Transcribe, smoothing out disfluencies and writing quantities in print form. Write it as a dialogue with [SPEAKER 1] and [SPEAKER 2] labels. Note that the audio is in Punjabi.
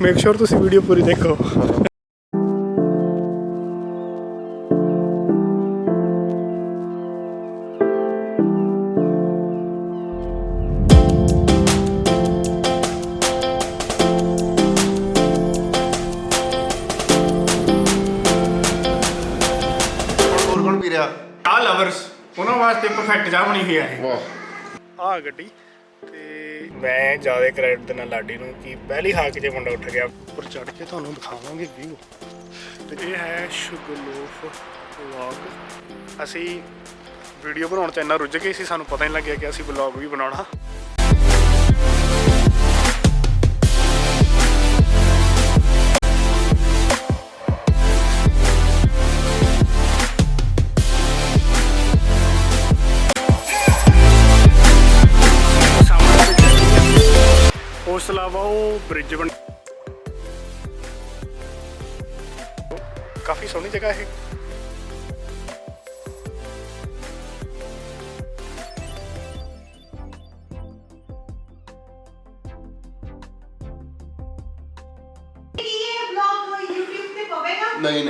[SPEAKER 1] ਮੇਕ ਸ਼ੋਰ ਤੁਸੀਂ ਵੀਡੀਓ ਪੂਰੀ ਦੇਖੋ।
[SPEAKER 2] ਹੋਰ ਕੌਣ ਪੀ ਰਿਹਾ?
[SPEAKER 1] ਆ ਲਵਰਸ ਉਹਨਾਂ ਵਾਸਤੇ ਪਰਫੈਕਟ ਚਾਹ ਬਣੀ ਹੋਈ ਆ ਇਹ।
[SPEAKER 2] ਵਾਹ।
[SPEAKER 1] ਆ ਗੱਡੀ ਤੇ ਮੈਂ ਜ਼ਿਆਦਾ ਕ੍ਰੈਡਿਟ ਦੇਣਾ ਲਾਡੀ ਨੂੰ ਕਿ ਪਹਿਲੀ ਹਾਕ 'ਚ ਮੁੰਡਾ ਉੱਠ ਗਿਆ। ਉੱਪਰ ਚੜ ਕੇ ਤੁਹਾਨੂੰ ਦਿਖਾਵਾਂਗੇ ਵਿਊ। ਤੇ ਇਹ ਹੈ ਸ਼ੁਗਲੂਫ ਵਲੌਗ। ਅਸੀਂ ਵੀਡੀਓ ਬਣਾਉਣ 'ਚ ਇੰਨਾ ਰੁੱਝ ਗਏ ਸੀ, ਸਾਨੂੰ ਪਤਾ ਨਹੀਂ ਲੱਗਿਆ ਕਿ ਅਸੀਂ ਵਲੌਗ ਵੀ ਬਣਾਉਣਾ। ਉਸ ਤੋਂ ਇਲਾਵਾ ਉਹ ਬ੍ਰਿਜ ਬਣ ਕਾਫੀ ਸੋਹਣੀ ਜਗ੍ਹਾ ਇਹ।
[SPEAKER 3] ਇਹ ਵਲੌਗ YouTube ਤੇ ਪਵੇਗਾ?
[SPEAKER 2] ਨਹੀਂ